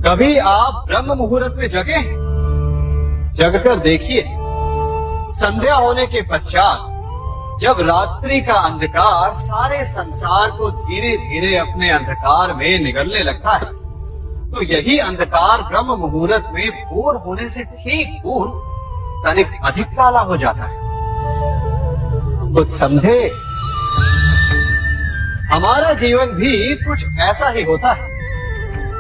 कभी आप ब्रह्म मुहूर्त में जगे? जगकर देखिए, संध्या होने के पश्चात जब रात्रि का अंधकार सारे संसार को धीरे धीरे अपने अंधकार में निगलने लगता है, तो यही अंधकार ब्रह्म मुहूर्त में भोर होने से ठीक पूर्व तनिक अधिक काला हो जाता है। कुछ समझे? हमारा जीवन भी कुछ ऐसा ही होता है।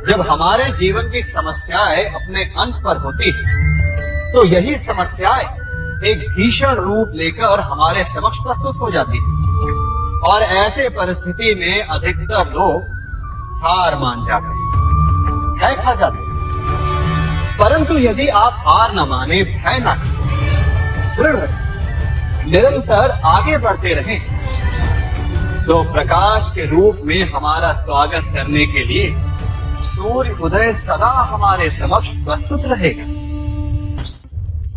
जब हमारे जीवन की समस्याएं अपने अंत पर होती है, तो यही समस्याएं एक भीषण रूप लेकर हमारे समक्ष प्रस्तुत हो जाती है और ऐसे परिस्थिति में अधिकतर लोग हार मान जाते हैं, भय खा जाते हैं। परंतु यदि आप हार न माने, भय न करें, दृढ़ रहें, निरंतर आगे बढ़ते रहें, तो प्रकाश के रूप में हमारा स्वागत करने के लिए सूर्य उदय सदा हमारे समक्ष प्रस्तुत रहेगा।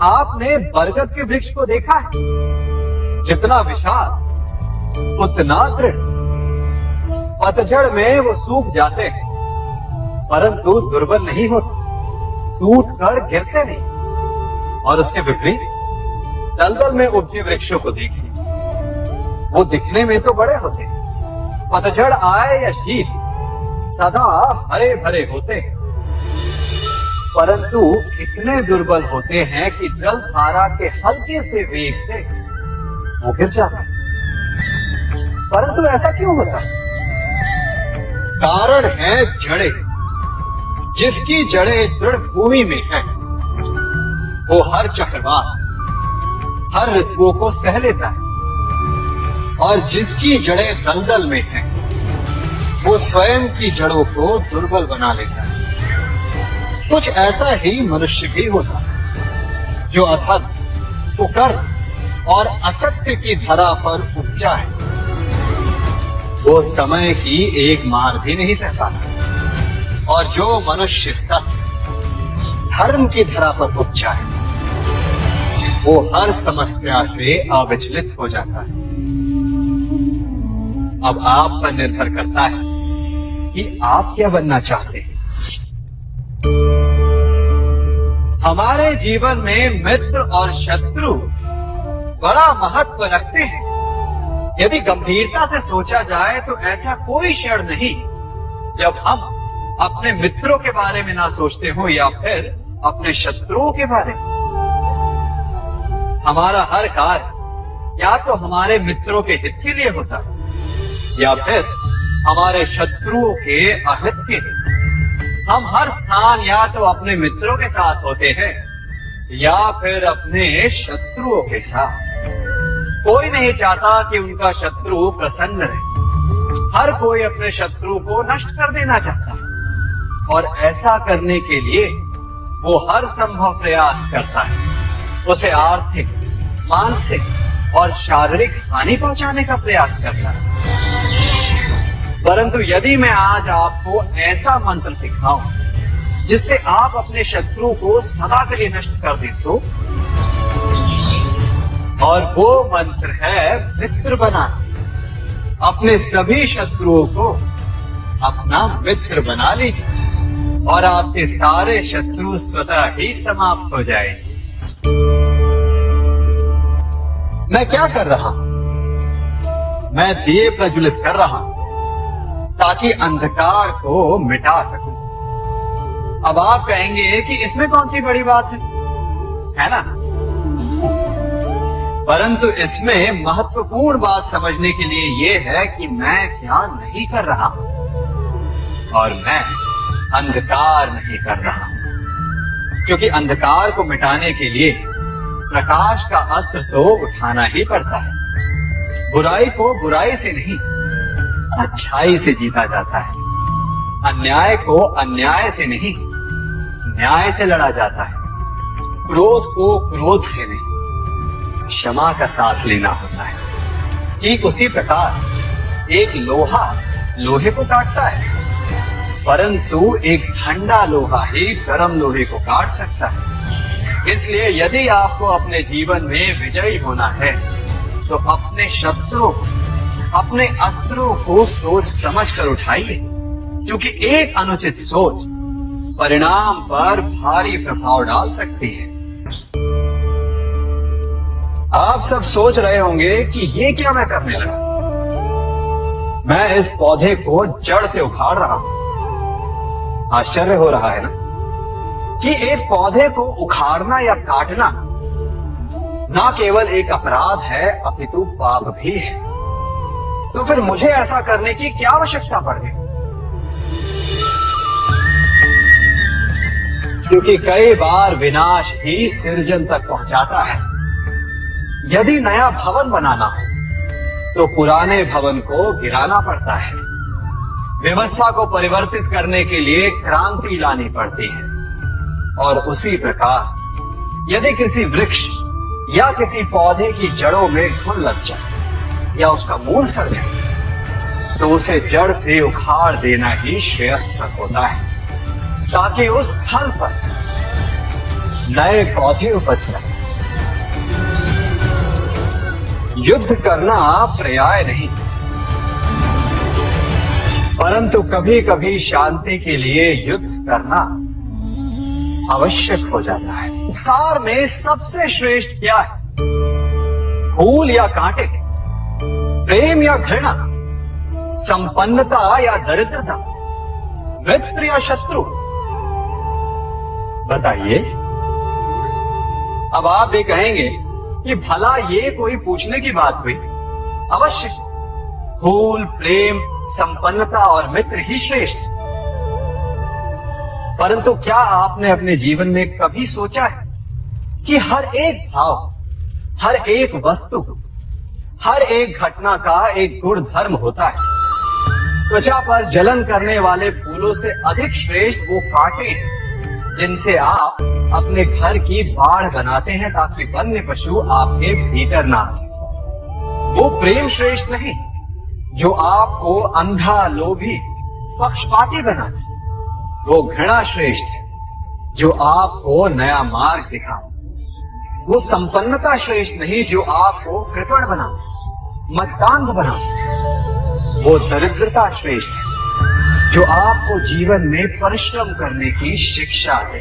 आपने बरगद के वृक्ष को देखा है? जितना विशाल उतना दृढ़। पतझड़ में वो सूख जाते हैं, परंतु दुर्बल नहीं होते, टूटकर गिरते नहीं। और उसके विपरीत दलदल में उपजे वृक्षों को देखिए, वो दिखने में तो बड़े होते हैं, पतझड़ आए या शीत सदा हरे भरे होते हैं, परंतु इतने दुर्बल होते हैं कि जल धारा के हल्के से वेग से वो गिर जाते हैं। परंतु ऐसा क्यों होता है? कारण है जड़ें। जिसकी जड़ें दृढ़ भूमि में है, वो हर चक्रवात, हर ऋतुओं को सह लेता है, और जिसकी जड़ें दलदल में है, वो स्वयं की जड़ों को दुर्बल बना लेता है। कुछ ऐसा ही मनुष्य भी होता है, जो अधर्म, कुकर्म और असत्य की धरा पर उपजा है। वो समय की एक मार भी नहीं सह पाता, और जो मनुष्य सत्य, धर्म की धरा पर उपजा है, वो हर समस्या से अविचलित हो जाता है। अब आप पर निर्भर करता है कि आप क्या बनना चाहते हैं। हमारे जीवन में मित्र और शत्रु बड़ा महत्व रखते हैं। यदि गंभीरता से सोचा जाए तो ऐसा कोई क्षण नहीं जब हम अपने मित्रों के बारे में ना सोचते हो या फिर अपने शत्रुओं के बारे में। हमारा हर कार्य या तो हमारे मित्रों के हित के लिए होता है या फिर हमारे शत्रुओं के अहित के लिए। हम हर स्थान या तो अपने मित्रों के साथ होते हैं या फिर अपने शत्रुओं के साथ। कोई नहीं चाहता कि उनका शत्रु प्रसन्न रहे। हर कोई अपने शत्रु को नष्ट कर देना चाहता है, और ऐसा करने के लिए वो हर संभव प्रयास करता है। उसे आर्थिक, मानसिक और शारीरिक हानि पहुंचाने का प्रयास करता है। परंतु यदि मैं आज आपको ऐसा मंत्र सिखाऊं जिससे आप अपने शत्रु को सदा के लिए नष्ट कर दें, तो और वो मंत्र है मित्र बनाना। अपने सभी शत्रुओं को अपना मित्र बना लीजिए और आपके सारे शत्रु स्वतः ही समाप्त हो जाएंगे। मैं क्या कर रहा हूं? मैं दिए प्रज्वलित कर रहा हूं ताकि अंधकार को मिटा सकूं। अब आप कहेंगे कि इसमें कौन सी बड़ी बात है ना? परंतु इसमें महत्वपूर्ण बात समझने के लिए यह है कि मैं क्या नहीं कर रहा हूं, और मैं अंधकार नहीं कर रहा हूं। क्योंकि अंधकार को मिटाने के लिए प्रकाश का अस्त्र तो उठाना ही पड़ता है। बुराई को बुराई से नहीं, अच्छाई से जीता जाता है। अन्याय को अन्याय से नहीं, न्याय से लड़ा जाता है। क्रोध को क्रोध से नहीं, क्षमा का साथ लेना होता है। ठीक उसी प्रकार एक लोहा लोहे को काटता है, परंतु एक ठंडा लोहा ही गर्म लोहे को काट सकता है। इसलिए यदि आपको अपने जीवन में विजयी होना है, तो अपने शत्रुओं, अपने अस्त्रों को सोच समझ कर उठाइए, क्योंकि एक अनुचित सोच परिणाम पर भारी प्रभाव डाल सकती है। आप सब सोच रहे होंगे कि ये क्या मैं करने लगा। मैं इस पौधे को जड़ से उखाड़ रहा हूं। आश्चर्य हो रहा है ना कि एक पौधे को उखाड़ना या काटना ना केवल एक अपराध है अपितु पाप भी है। तो फिर मुझे ऐसा करने की क्या आवश्यकता पड़ गई? क्योंकि कई बार विनाश ही सृजन तक पहुंचाता है। यदि नया भवन बनाना हो तो पुराने भवन को गिराना पड़ता है। व्यवस्था को परिवर्तित करने के लिए क्रांति लानी पड़ती है। और उसी प्रकार यदि किसी वृक्ष या किसी पौधे की जड़ों में घुन लग जाए या उसका मूल सड़ जाए तो उसे जड़ से उखाड़ देना ही श्रेयस्कर होता है, ताकि उस स्थल पर नए पौधे उपज सके। युद्ध करना पर्याय नहीं, परंतु कभी कभी शांति के लिए युद्ध करना आवश्यक हो जाता है। संसार में सबसे श्रेष्ठ क्या है? फूल या कांटे, प्रेम या घृणा, संपन्नता या दरिद्रता, मित्र या शत्रु? बताइए। अब आप भी कहेंगे कि भला ये कोई पूछने की बात हुई? अवश्य फूल, प्रेम, संपन्नता और मित्र ही श्रेष्ठ। परंतु क्या आपने अपने जीवन में कभी सोचा है कि हर एक भाव, हर एक वस्तु, हर एक घटना का एक गुण धर्म होता है? त्वचा पर जलन करने वाले फूलों से अधिक श्रेष्ठ वो कांटे हैं जिनसे आप अपने घर की बाढ़ बनाते हैं ताकि वन्य पशु आपके भीतर ना आ सके। वो प्रेम श्रेष्ठ नहीं जो आपको अंधा, लोभी, पक्षपाती बनाता। वो घृणा श्रेष्ठ है जो आपको नया मार्ग दिखाता। वो संपन्नता श्रेष्ठ नहीं जो आपको कृपण बनाता, मतदान बनाता। वो दरिद्रता श्रेष्ठ है जो आपको जीवन में परिश्रम करने की शिक्षा दे।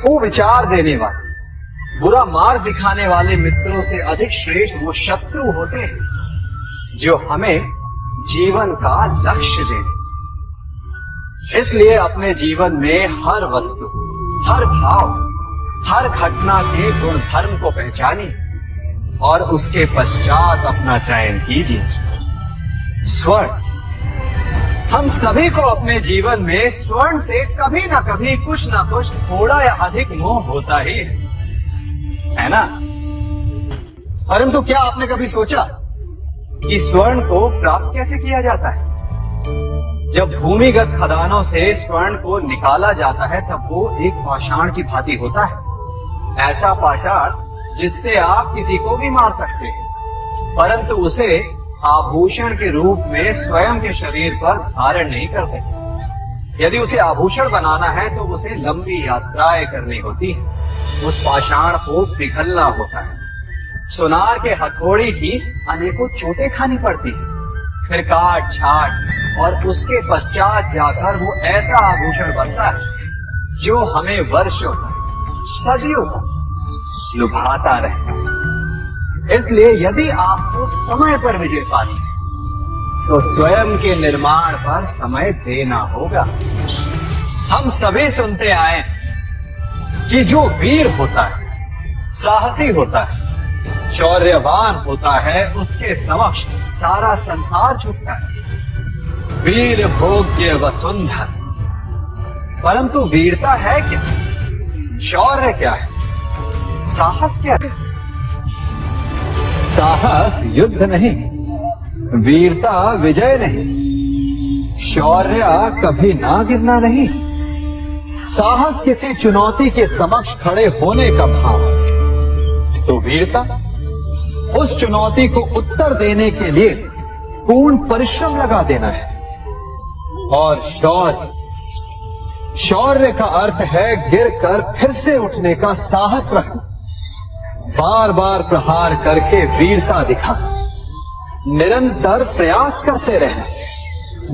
वो विचार देने वाले, बुरा मार्ग दिखाने वाले मित्रों से अधिक श्रेष्ठ वो शत्रु होते हैं जो हमें जीवन का लक्ष्य देते। इसलिए अपने जीवन में हर वस्तु, हर भाव, हर घटना के गुण धर्म को पहचानिए और उसके पश्चात अपना चयन कीजिए। स्वर्ण, हम सभी को अपने जीवन में स्वर्ण से कभी ना कभी कुछ ना कुछ थोड़ा या अधिक मोह होता ही है ना? परंतु क्या आपने कभी सोचा कि स्वर्ण को प्राप्त कैसे किया जाता है? जब भूमिगत खदानों से स्वर्ण को निकाला जाता है तब वो एक पाषाण की भांति होता है। ऐसा पाषाण जिससे आप किसी को भी मार सकते हैं, परंतु उसे आभूषण के रूप में स्वयं के शरीर पर धारण नहीं कर सकते। यदि उसे आभूषण बनाना है तो उसे लंबी यात्राएं करनी होती है। उस पाषाण को पिघलना होता है। सुनार के हथौड़ी की अनेकों चोटें खानी पड़ती है, फिर काट छाट और उसके पश्चात जाकर वो ऐसा आभूषण बनता है जो हमें वर्षों तक, सदियों तक लुभाता रहता है। इसलिए यदि आपको समय पर विजय पानी है तो स्वयं के निर्माण पर समय देना होगा। हम सभी सुनते आए कि जो वीर होता है, साहसी होता है, शौर्यवान होता है, उसके समक्ष सारा संसार झुकता है। वीर भोग्य वसुंधर। परंतु वीरता है क्या? शौर्य क्या है? साहस क्या है? साहस युद्ध नहीं, वीरता विजय नहीं, शौर्य कभी ना गिरना नहीं। साहस किसी चुनौती के समक्ष खड़े होने का भाव है, तो वीरता उस चुनौती को उत्तर देने के लिए पूर्ण परिश्रम लगा देना है। और शौर्य का अर्थ है गिरकर फिर से उठने का साहस रखना, बार बार प्रहार करके वीरता दिखाना, निरंतर प्रयास करते रहना,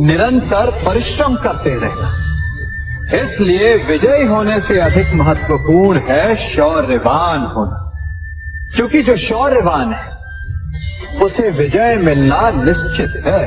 निरंतर परिश्रम करते रहना, इसलिए विजयी होने से अधिक महत्वपूर्ण है शौर्यवान होना, क्योंकि जो शौर्यवान है उसे विजय मिलना निश्चित है।